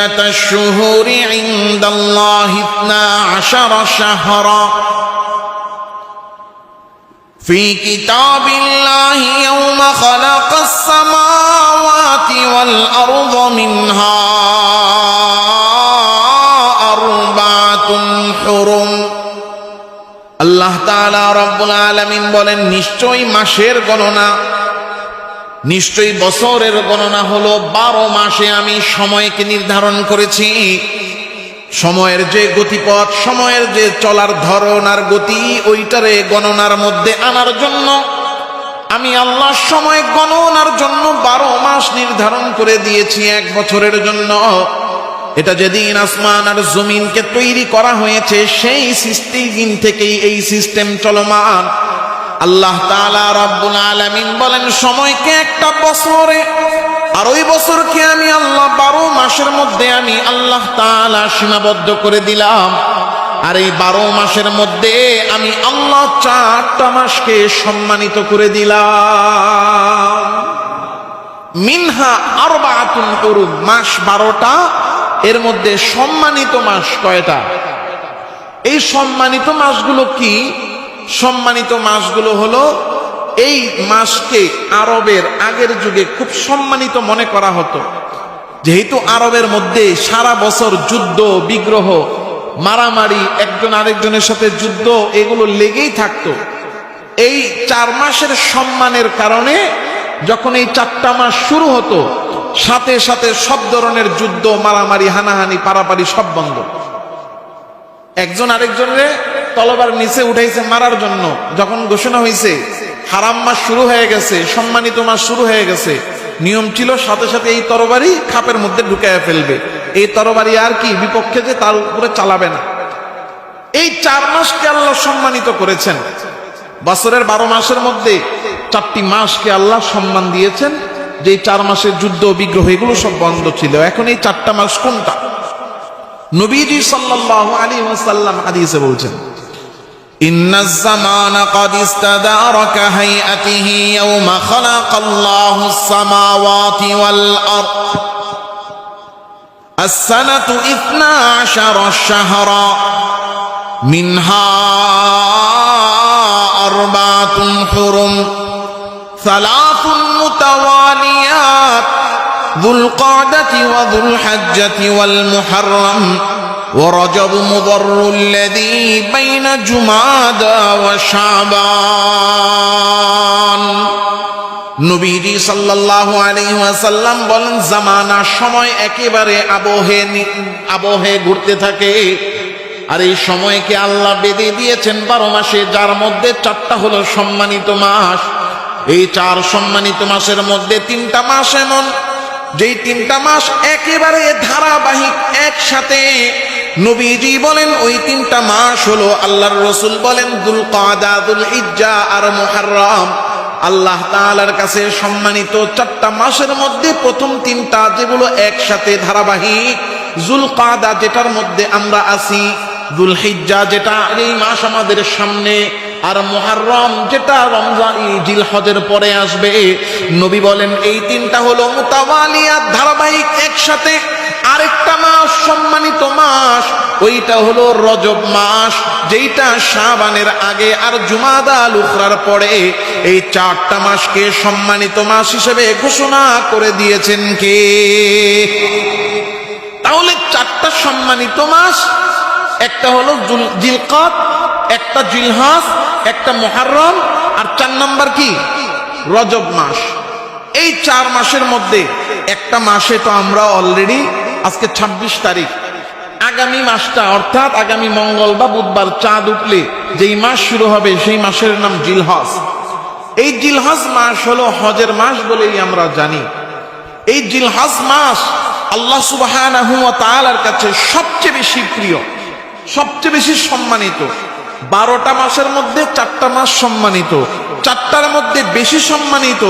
ইদ্দাতাশ শুহুরি ইনদাল্লাহি 12 শাহরা في كتاب الله يوم خلق السماوات والأرض منها أربعة حرم আল্লাহ তাআলা রব্বুল আলামিন বলেন, নিশ্চয়ই মাসের গণনা, নিশ্চয়ই বছরের গণনা হলো 12 মাসে আমি সময়কে নির্ধারণ করেছি। সময়ের যে গতিপথ, সময়ের যে চলার ধরন আর গতি, ওইটারে গণনার মধ্যে আনার জন্য আমি আল্লাহ সময় গণনার জন্য 12 মাস নির্ধারণ করে দিয়েছি 1 বছরের জন্য। এটা যেদিন আসমান আর জমিনকে তৈরি করা হয়েছে সেই দিন থেকেই এই সিস্টেম চলমান। আল্লাহ তাআলা রব্বুল আলামিন বলেন, সময়কে একটা বছরে আর ওই বছরকে আমি আল্লাহ 12 মাসের মধ্যে আমি আল্লাহ তাআলা সীমাবদ্ধ করে দিলাম। আর এই 12 মাসের মধ্যে আমি আল্লাহ 4টা মাসকে সম্মানিত করে দিলাম। মিনহা আরবাআতুন হুরুম, মাস 12টা, এর মধ্যে সম্মানিত মাস কয়টা? এই সম্মানিত মাসগুলো কি? সম্মানিত মাসগুলো হলো, এই মাসকে আরবের আগের যুগে খুব সম্মানিত মনে করা হতো। যেহেতু আরবের মধ্যে সারা বছর যুদ্ধ বিগ্রহ মারামারি, একজন আরেকজনের সাথে যুদ্ধ, এগুলো লেগেই থাকতো। এই 4 মাসের সম্মানের কারণে যখন এই 4টা মাস শুরু হতো, সাথে সাথে সব ধরনের যুদ্ধ মারামারি হানাহানি পারাপারি সব বন্ধ। একজন আরেকজনের তলবার নিচে উঠাইছে মারার জন্য, যখন ঘোষণা হয়েছে হারাম মাস শুরু হয়ে গেছে, সম্মানিত মাস শুরু হয়ে গেছে, নিয়ম ছিল সাথে সাথে এই তরবারি খাপের মধ্যে ঢুকাইয়া ফেলবে। এই তরবারি আর কি বিপক্ষে যে তার উপরে চালাবে না। এই 4 মাসকে আল্লাহ সম্মানিত করেছেন। বছরের 12 মাসের মধ্যে 4টি মাসকে আল্লাহ সম্মান দিয়েছেন, যে 4 মাসের যুদ্ধ বিগ্রহ এগুলো সব বন্ধ ছিল। এখন এই 4টা মাস কোনটা? নবীজি সাল্লাল্লাহু আলাইহি ওয়াসাল্লাম হাদিসে বলছেন, ইন্নাজ জামানা ক্বাদ ইস্তাদারা কাহাইআতিহি ইয়াওমা খালাকাল্লাহুস সামাওয়াতি ওয়াল আরদ আস-সানাতু 12 শাহরা মিনহা আরবাআতুন হুরুম সালাসুন মুতাওয়ালিয়াত যুল ক্বাদাতি ওয়া যুল হজ্জাতি ওয়াল মুহররম ورجب مضر الذي بين جمادى وشعبان। নবীজি সাল্লাল্লাহু আলাইহি ওয়াসাল্লাম বলেন, জামানা সময় একেবারে আবহে ঘুরতে থাকে। আর এই সময়কে আল্লাহ বেঁধে দিয়েছেন 12 মাসে, যার মধ্যে 4টা হলো সম্মানিত মাস। এই 4 সম্মানিত মাসের মধ্যে 3টা মাস এমন, যেই 3টা মাস একেবারে ধারাবাহিক একসাথে। নবীজি বলেন ওই 3টা মাস হলো, আল্লাহর রাসূল বলেন, যুল ক্বাদা, যুল হিজ্জা আর মুহররম। আল্লাহ তাআলার কাছে সম্মানিত 4টা মাসের মধ্যে প্রথম 3টা যেগুলো একসাথে ধারাবাহিক, যুল ক্বাদা যেটার মধ্যে আমরা আছি, যুল হিজ্জা যেটা এই মাস আমাদের সামনে, আর মুহররম যেটা রমজান জিলহজের পরে আসবে। নবী বলেন এই 3টা হলো মুতাওয়ালিয়াত, ধারাবাহিক একসাথে। আরেকটা মাস সম্মানিত মাস, ওইটা হলো রজব মাস, যেটা শাবানের আগে আর জুমাদা আল উখরার পরে। এই 4টা মাসকে সম্মানিত মাস হিসেবে ঘোষণা করে দিয়েছেন কে? তাহলে 4টা সম্মানিত মাস, একটা হলো জিলকাদ, একটা জিলহজ, একটা মুহররম, আর 4 নাম্বার কি? রজব মাস। এই 4 মাসের মধ্যে একটা মাসে তো আমরা অলরেডি, আজকে 26 তারিখ, আগামী মাসটা অর্থাৎ আগামী মঙ্গল বা বুধবার চাঁদ উঠলে যেই মাস শুরু হবে সেই মাসের নাম জিলহজ। এই জিলহজ মাস হলো হজের মাস বলেই আমরা জানি। এই জিলহজ মাস আল্লাহ সুবহানাহু ওয়া তাআলার কাছে সবচেয়ে বেশি প্রিয়, সবচেয়ে বেশি সম্মানিত। 12টা মাসের মধ্যে 4টা মাস সম্মানিত, 4টার মধ্যে বেশি সম্মানিত,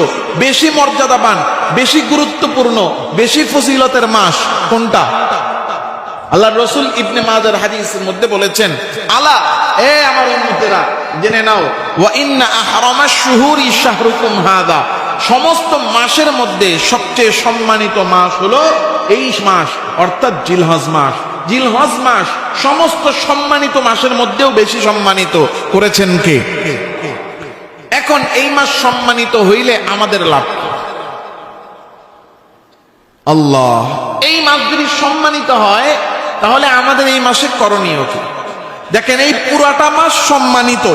বেশি মর্যাদাবান, বেশি গুরুত্বপূর্ণ, বেশি ফজিলতের মাস কোনটা? আল্লাহর রাসূল ইবনে মাজার হাদিসের মধ্যে বলেছেন, আলা, এ আমার উম্মতেরা জেনে নাও, ওয়া ইন্না আহরামাশ শুহুরি শাহরুকুম হাদা, সমস্ত মাসের মধ্যে সবচেয়ে সম্মানিত মাস হলো এই মাস, অর্থাৎ জিলহজ মাস। জিলহজ মাস সমস্ত সম্মানিত মাসের মধ্যেও বেশি সম্মানিত করেছেন কে? এখন এই মাস সম্মানিত হইলে আমাদের লাভ কি? আল্লাহ, এই মাস যদি সম্মানিত হয় তাহলে আমাদের এই মাসে করণীয় কি? দেখেন, এই পুরাটা মাস সম্মানিত,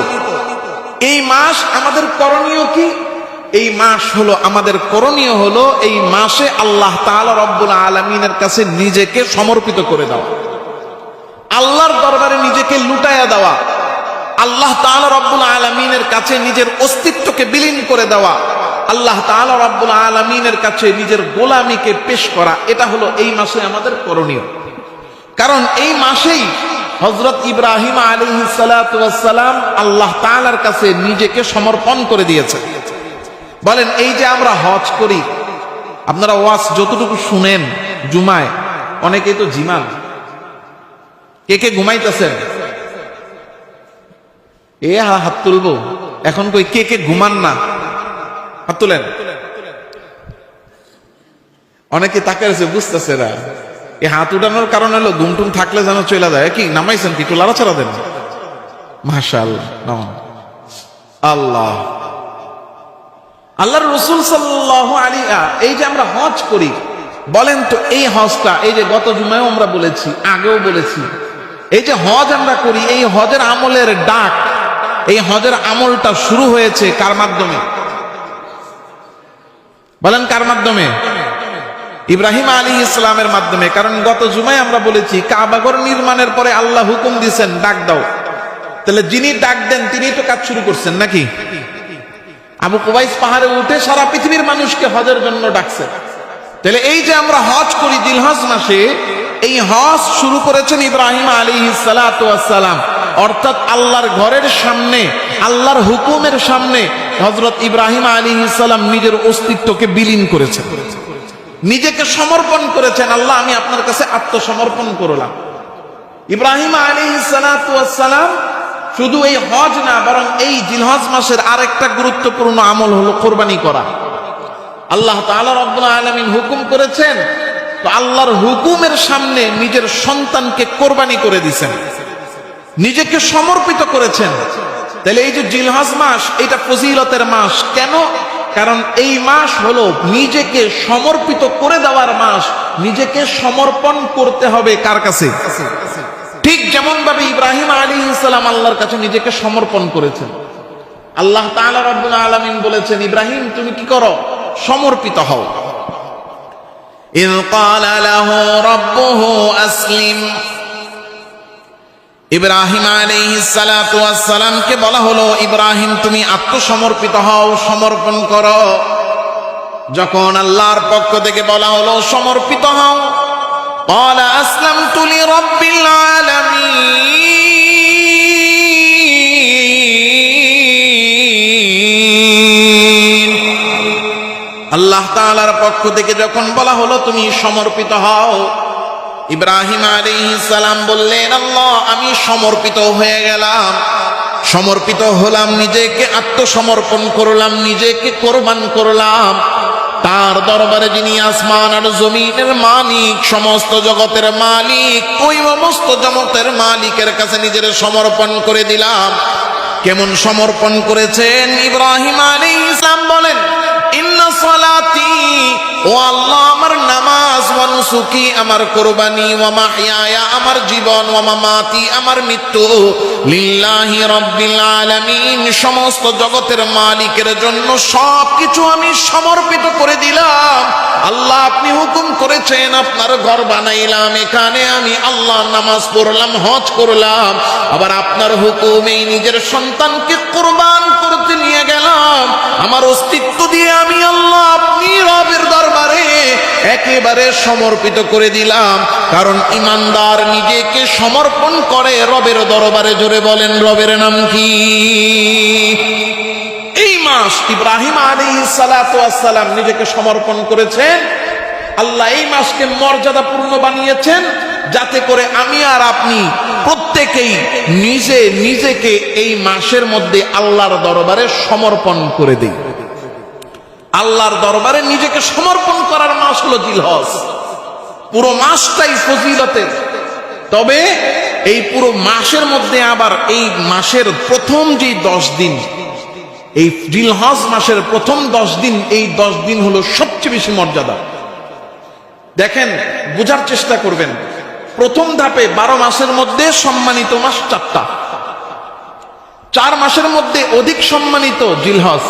এই মাস আমাদের করণীয় কি? এই মাস হলো আমাদের করণীয় হলো এই মাসে আল্লাহ তাআলা রব্বুল আলামিনের কাছে নিজেকে সমর্পিত করে দেওয়া, আল্লাহর দরবারে নিজেকে লুটাইয়া দেওয়া, আল্লাহ তাআলা রব্বুল আলামিনের কাছে নিজের অস্তিত্বকে বিলীন করে দেওয়া, আল্লাহ তাআলা রব্বুল আলামিনের কাছে নিজের গোলামিকে পেশ করা। এটা হলো এই মাসে আমাদের করণীয়। কারণ এই মাসেই হযরত ইব্রাহিম আলাইহিস সালাতু ওয়াস সালাম আল্লাহ তাআলার কাছে নিজেকে সমর্পণ করে দিয়েছেন। বলেন, এই যে আমরা হজ করি, আপনারা ওয়াজ যতটুকু শুনেন জুমায়, অনেকেই তো জিমান। কে কে ঘুমাইতেছেন? হাত তুলবো এখন। কই কে কে ঘুমান না? হাত তুলেন। অনেকে তাকে বুঝতেছে না। এই হাত উঠানোর কারণ হলো ঘুমটুম থাকলে যেন চলে যায়। কি নামাইছেন? কি একটু লাড়াচাড়া দেন। মাশাআল্লাহ। আল্লাহ আল্লাহর রাসূল সাল্লাল্লাহু আলাইহি, এই যে আমরা হজ করি, বলেন তো এই হজটা, এই যে গত জুমায় আমরা বলেছি, আগেও বলেছি, এই যে হজ আমরা করি, এই হজের আমলের ডাক, এই হজের আমলটা শুরু হয়েছে কার মাধ্যমে? বলেন কার মাধ্যমে? ইব্রাহিম আলাইহিস সালামের মাধ্যমে। কারণ গত জুমায় আমরা বলেছি, কাবাঘর নির্মাণের পরে আল্লাহ হুকুম দিয়েছেন ডাক দাও। তাহলে যিনি ডাক দেন তিনি তো কাজ শুরু করছেন নাকি? আবু কুবাইস পাহাড়ে উঠে সারা পৃথিবীর মানুষকে হজের জন্য ডাকছে। তাহলে এই যে আমরা হজ করি জিলহজ মাসে, এই হজ শুরু করেছেন ইব্রাহিম আলাইহিস সালাতু ওয়াস সালাম। অর্থাৎ আল্লাহর ঘরের সামনে, আল্লাহর হুকুমের সামনে হযরত ইব্রাহিম আলাইহিস সালাম নিজের অস্তিত্বকে বিলীন করেছেন, নিজেকে সমর্পণ করেছেন। আল্লাহ, আমি আপনার কাছে আত্মসমর্পণ করলাম। ইব্রাহিম আলাইহিস সালাতু ওয়াস সালাম শুধু এই হজ না, বরং এই জিলহজ মাসের আরেকটা গুরুত্বপূর্ণ আমল হলো কোরবানি করা। আল্লাহ তাআলা রব্বুল আলামিন হুকুম করেছেন, তো আল্লাহর হুকুমের সামনে নিজের সন্তানকে কোরবানি করে দিয়েছেন, নিজেকে সমর্পিত করেছেন। তাহলে এই যে জিলহজ মাস, এটা ফজিলতের মাস। কেন? কারণ এই মাস হলো নিজেকে সমর্পিত করে দেওয়ার মাস। নিজেকে সমর্পণ করতে হবে কার কাছে? ঠিক যেমন ভাবে ইব্রাহিম আলাইহিস সালাম আল্লাহর কাছে নিজেকে সমর্পণ করেছেন। আল্লাহ তাআলা রব্বুল আলামিন বলেছেন, ইব্রাহিম তুমি কি করো? সমর্পিত হও। ইয ক্বালা লাহু রাব্বুহু আসলিম। ইব্রাহিম আলাইহিস সালাতু ওয়াস সালামকে বলা হলো, ইব্রাহিম তুমি আত্মসমর্পিত হও, সমর্পণ করো। যখন আল্লাহর পক্ষ থেকে বলা হলো সমর্পিত হও, ক্বালা আসলামতু লিরাব্বিল আলামিন। আল্লাহ তাআলার পক্ষ থেকে যখন বলা হলো তুমি সমর্পিত হও, ইব্রাহিম আলাইহিস সালাম বললেন, আল্লাহ আমি সমর্পিত হয়ে গেলাম, সমর্পিত হলাম, নিজেকে আত্মসমর্পণ করলাম, নিজেকে কোরবান করলাম তার দরবারে, যিনি আসমান আর জমিনের মালিক, সমস্ত জগতের মালিক, ওই সমস্ত জগতের মালিকের কাছে নিজের সমর্পণ করে দিলাম। কেমন সমর্পণ করেছেন? ইব্রাহিম আলাইহিস সালাম বলেন, ইন্না সালাতি, ও আল্লাহ আমার নামাজ, ওয়া নুসুকি আমার কুরবানি, ওয়া মাহইয়ায়া আমার জীবন, ওয়া মামাতি আমার মৃত্যু, লিল্লাহি রাব্বিল আলামিন সমস্ত জগতের মালিকের জন্য সবকিছু আমি সমর্পিত করে দিলাম। আল্লাহ আপনি হুকুম করেছেন, আপনার ঘর বানাইলাম, এখানে আমি আল্লাহ নামাজ পড়লাম, হজ করলাম, আবার আপনার হুকুমেই নিজের সন্তানকে কুরবান করতে নিয়ে গেলাম। আমার অস্তিত্ব দিয়ে আমি আল্লাহ আপনি রবের দরবারে একেবারে সমর্পিত করে দিলাম। কারণ ইমানদার নিজেকে সমর্পণ করে রবের দরবারে। জোরে বলেন রবের নাম কি? এই মাস ইব্রাহিম আলাইহিস সালাতু ওয়াস সালাম নিজেকে সমর্পণ করেছেন। আল্লাহ এই মাসকে মর্যাদাপূর্ণ বানিয়েছেন যাতে করে আমি আর আপনি প্রত্যেকেই নিজেকে এই মাসের মধ্যে আল্লাহর দরবারে সমর্পণ করে দিই। আল্লাহর দরবারে নিজেকে সমর্পণ করার মাস হলো জিলহজ। পুরো মাসটাই ফজিলতের। তবে এই পুরো মাসের মধ্যে আবার এই মাসের প্রথম যে 10 দিন, এই জিলহজ মাসের প্রথম 10 দিন, এই 10 দিন হলো সবচেয়ে বেশি মর্যাদা। দেখেন, বোঝার চেষ্টা করবেন। প্রথম ধাপে 12 মাসের মধ্যে সম্মানিত মাস 4টা, 4 মাসের মধ্যে অধিক সম্মানিত জিলহজ।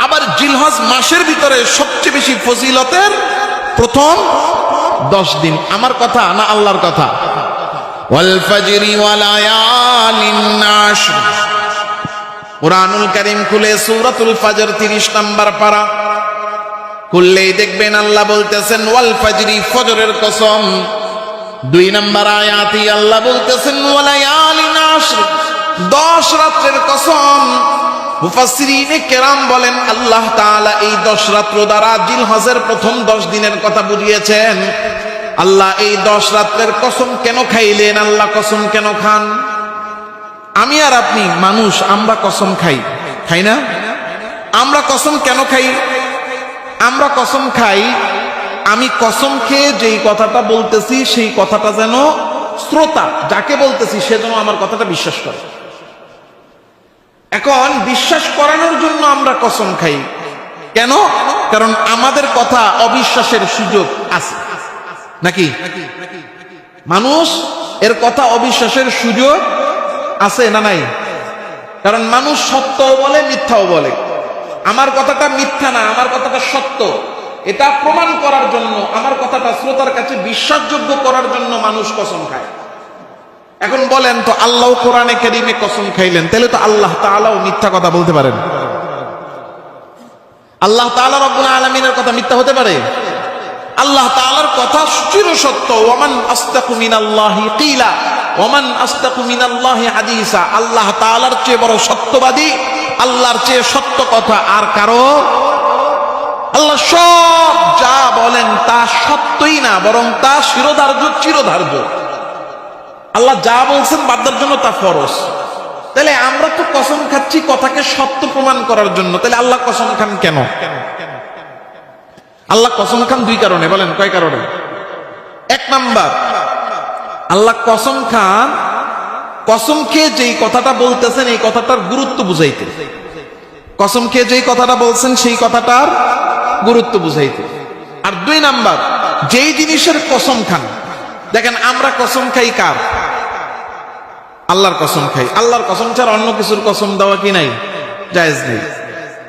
আবার জিলহজ মাসের ভিতরে সবচেয়ে বেশি ফজিলতের প্রথম 10 দিন। আমার কথা না আল্লাহর কথা? ওয়াল ফাজরি ওয়া লায়ালিন আশর। কুরআনুল কারীম খুলে সূরাতুল ফাজর 30 নম্বর পারা খুললেই দেখবেন আল্লাহ বলতেছেন ওয়াল ফাজরি, ফজরের কসম। 2 নম্বর আয়াতে আল্লাহ বলতেছেন ওয়া লায়ালিন আশর, 10 রাতের কসম। মুফাসসিরিনে কেরাম বলেন আল্লাহ তাআলা এই 10 রাত্র দ্বারা জিলহজের প্রথম 10 দিনের কথা বুঝিয়েছেন। আল্লাহ এই 10 রাত্রের কসম কেন খাইলেন? আল্লাহ কসম কেন খান? আমি আর আপনি মানুষ, আমরা কসম খাই, খাই না? আমরা কসম কেন খাই? আমরা কসম খাই, আমি কসম খেয়ে যেই কথাটা বলতেছি সেই কথাটা যেন শ্রোতা যাকে বলতেছি সে যেন আমার কথাটা বিশ্বাস করে। এখন বিশ্বাস করানোর জন্য আমরা কসম খাই কেন? কারণ আমাদের কথা অবিশ্বাসের সুযোগ আছে নাকি? মানুষ এর কথা অবিশ্বাসের সুযোগ আছে না নাই? কারণ মানুষ সত্যও বলে মিথ্যাও বলে। আমার কথাটা মিথ্যা না, আমার কথাটা সত্য, এটা প্রমাণ করার জন্য, আমার কথাটা শ্রোতার কাছে বিশ্বাসযোগ্য করার জন্য মানুষ কসম খায়। এখন বলেন তো, আল্লাহ কোরআনে কারীমে কসম খাইলেন, তাহলে তো আল্লাহ তাআলাও মিথ্যা কথা বলতে পারেন? আল্লাহ তাআলা রব্বুল আলামিনের কথা মিথ্যা হতে পারে? আল্লাহ তাআলার কথা চিরসত্য। ওয়ামান আসতাকু মিনাল্লাহি কিলা ওয়ামান আসতাকু মিনাল্লাহি হাদিসা। আল্লাহ তাআলার চেয়ে বড় সত্যবাদী, আল্লাহর চেয়ে সত্য কথা আর কারো? আল্লাহ সব যা বলেন তা সত্যই না, বরং তা শিরোধার্য, চিরধার্য। আল্লাহ যা বলছেন বান্দার জন্য তা ফরজ। তাহলে আমরা তো কসম খাচ্ছি কথাকে সত্য প্রমাণ করার জন্য, তাহলে আল্লাহ কসম খান কেন? আল্লাহ কসম খান 2 কারণে। বলেন কয় কারণে? 1 নাম্বার, আল্লাহ কসম খান কসম খেয়ে যেই কথাটা বলতেছেন এই কথাটার গুরুত্ব বুঝাইতে। কসম খেয়ে যেই কথাটা বলছেন সেই কথাটার গুরুত্ব বুঝাইতে। আর 2 নাম্বার, যেই জিনিসের কসম খান, দেখেন আমরা কসম খাই কার? আল্লাহর কসম খাই। আল্লাহর কসম ছাড়া অন্য কিছুর কসম দেওয়া কি নাই? জায়েজ নেই।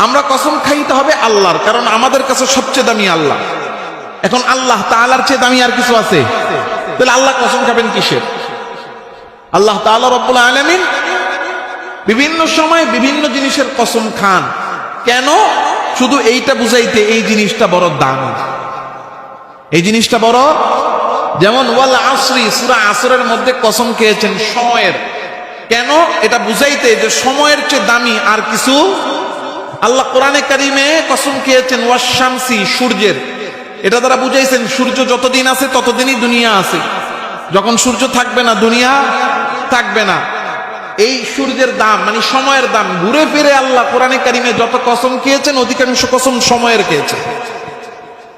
আমরা কসম খাইতে হবে আল্লাহর, কারণ আমাদের কাছে সবচেয়ে দামি আল্লাহ। এখন আল্লাহ তাআলার চেয়ে দামি আর কিছু আছে? তাহলে আল্লাহ কসম খাবেন কিসের? আল্লাহ তাআলা রব্বুল আলামিন বিভিন্ন সময় বিভিন্ন জিনিসের কসম খান কেন? শুধু এইটা বুঝাইতে এই জিনিসটা বড় দামি, এই জিনিসটা বড়। যেমন ওয়াল আসরি, সূরা আসরের মধ্যে কসম খেয়েছেন সময়ের। কেন? এটা বুঝাইতে যে সময়ের চেয়ে দামি আর কিছু। আল্লাহ কোরআনে কারীমে কসম খেয়েছেন ওয়াশ শামসি, সূর্যের। এটা দ্বারা বুঝাইছেন সূর্য যতদিন আছে ততদিনই দুনিয়া আছে, যখন সূর্য থাকবে না দুনিয়া থাকবে না। এই সূর্যের দাম মানে সময়ের দাম। ঘুরে ফিরে আল্লাহ কোরআনে কারীমে যত কসম খেয়েছেন অধিকাংশ কসম সময়ের খেয়েছেন।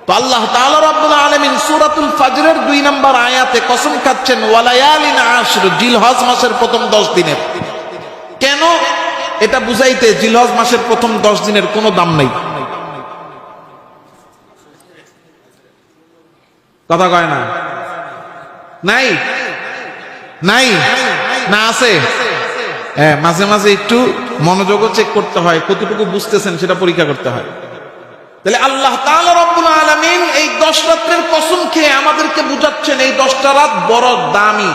তো আল্লাহ তাআলা রব্বুল আলামিন সূরাতুল ফাজরের 2 নম্বর আয়াতে কসম খাচ্ছেন ওয়ালায়ালিন আশর, জিলহজ মাসের প্রথম 10 দিনের। কেন? এটা বুঝাইতে জিলহজ মাসের প্রথম 10 দিনের কোনো দাম নাই। কথা কয় না? নাই নাই না আছে? হ্যাঁ, মাঝে মাঝে একটু মনোযোগও চেক করতে হয়, কতটুকু বুঝতেছেন সেটা পরীক্ষা করতে হয়। তাহলে আল্লাহ তাআলা রব্বুল আলামিন এই 10 রাতের কসম খেয়ে আমাদেরকে বুঝাচ্ছেন এই 10টা রাত বড় দামি।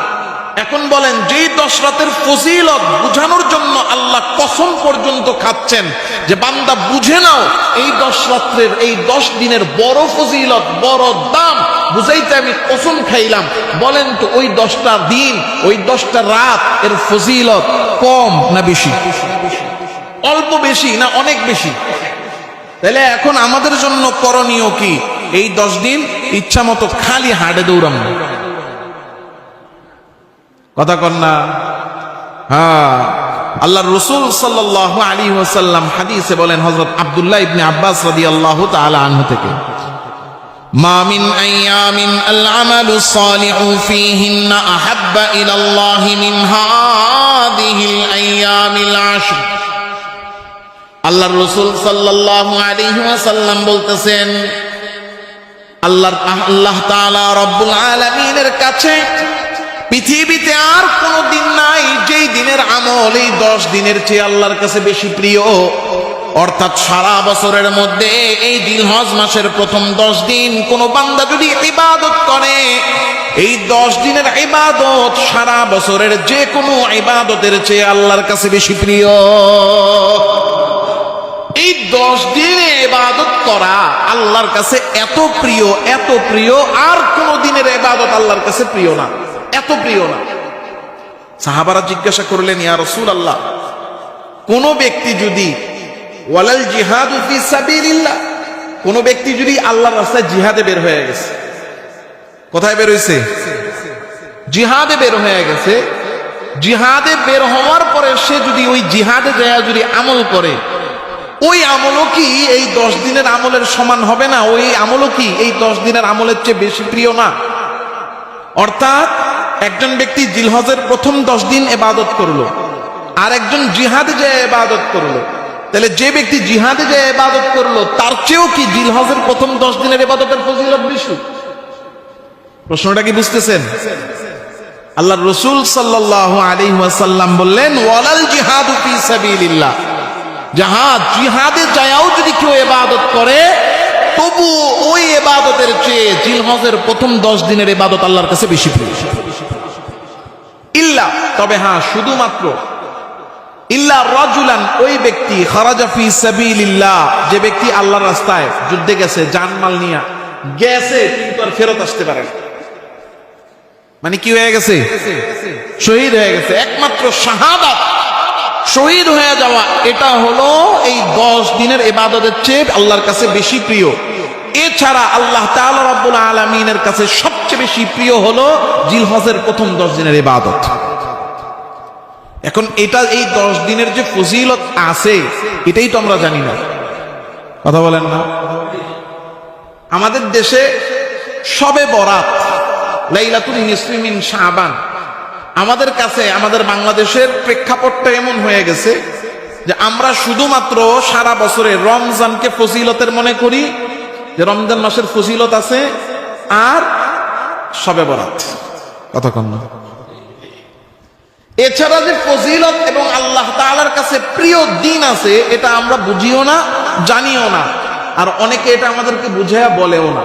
এখন বলেন, যেই 10 রাতের ফজিলত বুঝানোর জন্য আল্লাহ কসম পর্যন্ত খাচ্ছেন যে বান্দা বুঝে নাও এই 10 রাতের এই 10 দিনের বড় ফজিলত, বড় দাম বুঝাইতে আমি কসম খাইলাম। বলেন তো ওই 10টা দিন, ওই 10টা রাত এর ফজিলত কম না বেশি? অল্প বেশি না অনেক বেশি? তাহলে এখন আমাদের জন্য করণীয় কি? এই 10 দিন ইচ্ছা মতো খালি হাড়ে দৌড়াম। কথা কন না? হ্যাঁ, আল্লাহর রাসূল সাল্লাল্লাহু আলাইহি ওয়াসাল্লাম হাদিসে বলেন, হযরত আব্দুল্লাহ ইবনে আব্বাস রাদিয়াল্লাহু তাআলা আনহু থেকে, মা মিন আইয়ামিন আল আমালু সালিহু ফীহিন্না আহাব্বা ইলাল্লাহি মিন হাদিহিল আইয়ামিল আশর। আল্লাহর রাসূল সাল্লাল্লাহু আলাইহি ওয়াসাল্লাম বলতেছেন, আল্লাহ তাআলা রব্বুল আলামিনের কাছে পৃথিবীতে আর কোনো দিন নাই যেই দিনের আমল এই 10 দিনের চেয়ে আল্লাহর কাছে বেশি প্রিয়। অর্থাৎ সারা বছরের মধ্যে এই জিলহজ মাসের প্রথম 10 দিন কোন বান্দা যদি ইবাদত করে, এই 10 দিনের ইবাদত সারা বছরের যে কোনো ইবাদতের চেয়ে আল্লাহর কাছে বেশি প্রিয়। এই 10 দিনে ইবাদত করা আল্লাহর কাছে এত প্রিয়, এত প্রিয়, আর কোন দিনের ইবাদত আল্লাহর কাছে প্রিয় না, এত প্রিয় না। সাহাবারা জিজ্ঞাসা করলেন, ইয়া রাসূলুল্লাহ, কোন ব্যক্তি যদি ওয়ালাল জিহাদু ফি সাবিলিল্লাহ, কোন ব্যক্তি যদি আল্লাহর রাস্তায় জিহাদে বের হয়ে গেছে, কোথায় বের হইছে? জিহাদে বের হয়ে গেছে। জিহাদে বের হওয়ার পরে সে যদি ওই জিহাদে যায় যদি আমল করে, ওই আমলও কি এই 10 দিনের আমলের সমান হবে না? ওই আমলও কি এই 10 দিনের আমলের চেয়ে বেশি প্রিয় না? অর্থাৎ একজন ব্যক্তি জিলহজের প্রথম 10 দিন ইবাদত করলো, আর একজন জিহাদে যায় ইবাদত করলো, তাহলে যে ব্যক্তি জিহাদে যায় ইবাদত করলো তার চেয়েও কি জিলহজের প্রথম 10 দিনের ইবাদতের ফজিলত বেশি? প্রশ্নটা কি বুঝতেছেন? আল্লাহর রাসূল সাল্লাল্লাহু আলাইহি ওয়াসাল্লাম বললেন, ওয়ালাল জিহাদু ফি সাবিলিল্লাহ, জিহাদে যায়ও যদি কেউ ইবাদত করে, তবু ওই ইবাদতের চেয়ে জিলহজের প্রথম 10 দিনের ইবাদত আল্লাহর কাছে বেশি প্রিয়। ইল্লা, তবে হ্যাঁ, শুধুমাত্র ইল্লা রাজুলান, ওই ব্যক্তি খারাজা ফি সাবিলিল্লাহ, যে ব্যক্তি আল্লাহর রাস্তায় যুদ্ধে গেছে, জানমাল নিয়ে গেছে, কিন্তু আর ফেরত আসতে পারে না। মানে কি হয়ে গেছে? শহীদ হয়ে গেছে। একমাত্র শাহাদাত, শহীদ হয়ে যাওয়া, এটা হলো এই 10 দিনের ইবাদতের চেয়ে আল্লাহর কাছে বেশি প্রিয়। এছাড়া আল্লাহ তাআলা রাব্বুল আলামিনের কাছে সবচেয়ে বেশি প্রিয় হলো জিলহজের প্রথম 10 দিনের ইবাদত। এখন এটা, এই 10 দিনের যে ফজিলত আছে, এটাই তো আমরা জানি না। কথা বলেন না? আমাদের দেশে শবে বরাত, লাইলাতুল নিসফি মিন শাবান, আমাদের কাছে, আমাদের বাংলাদেশের প্রেক্ষাপটটা এমন হয়ে গেছে যে আমরা শুধুমাত্র সারা বছরে রমজানকে ফজিলতের মনে করি, যে রমজান মাসের ফজিলত আছে, আর শবে বরাত। কতক্ষণ না? এছাড়া যে ফজিলত এবং আল্লাহ তাআলার কাছে প্রিয় দিন আছে, এটা আমরা বুঝিও না, জানিও না, আর অনেকে এটা আমাদেরকে বুঝাইয়া বলেও না।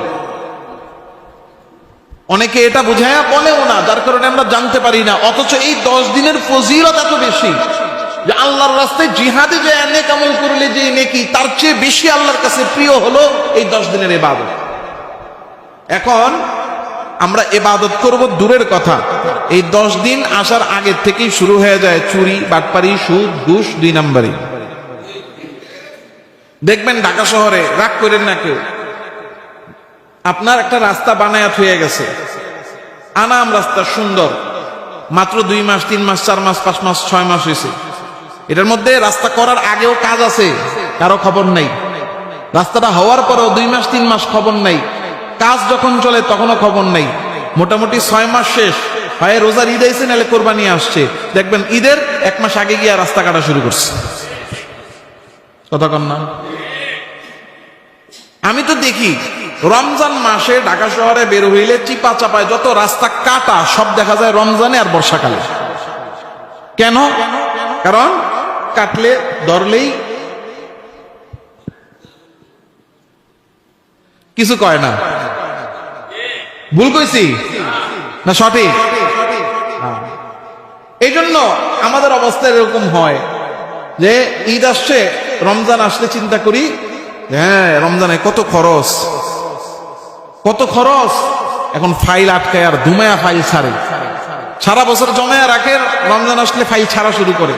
অনেকে এটা বুঝাইয়া বলেও না, যার কারণে আমরা জানতে পারি না। অথচ এই 10 দিনের ফজিলত এত বেশি যে আল্লাহর রাস্তায় জিহাদে যে নেক আমল করলে যে নেকি, তার চেয়ে বেশি আল্লাহর কাছে প্রিয় হলো এই 10 দিনের ইবাদত। এখন আমরা ইবাদত করব দূরের কথা, এই 10 দিন আসার আগের থেকেই শুরু হয়ে যায় চুরি, বাটপারি, সুদ, ঘুষ, 2 নাম্বারি। দেখবেন ঢাকা শহরে, রাগ করেন না কেউ, আপনার একটা রাস্তা বানায়া থুয়ে গেছে, আনাম রাস্তা, সুন্দর, মাত্র 2 মাস, 3 মাস, 4 মাস, 5 মাস, 6 মাস হয়েছে। এটার মধ্যে রাস্তা করার আগেও কাজ আছে, কারো খবর নাই। রাস্তাটা হওয়ার পরেও 2 মাস 3 মাস খবর নাই। কাজ যখন চলে তখনও খবর নাই। মোটামুটি 6 মাস শেষ, হয় রোজার ঈদ আইছে, নাহলে কোরবানি আসছে। দেখবেন ঈদের 1 মাস আগে গিয়ে রাস্তা কাটা শুরু করছে। কথা কন না? আমি তো দেখি রমজান মাসে ঢাকা শহরে বের হইলে চিপা চাপায় যত রাস্তা কাটা, সব দেখা যায় রমজানে আর বর্ষাকালে। কেন? কারণ কাটলে, ধরলেই কিছু কয় না। ভুল কইছি না সঠিক? এই জন্য আমাদের অবস্থা এরকম হয় যে ঈদ আসছে, রমজান আসলে চিন্তা করি, হ্যাঁ রমজানে কত খরচ, কত খরচ। এখন ফাইল আটকায় আর ধুমায়া ফাইল ছাড়ে, সারা বছর জমায়া রাখে, রমজান আসলে ফাইল ছাড়া শুরু করে।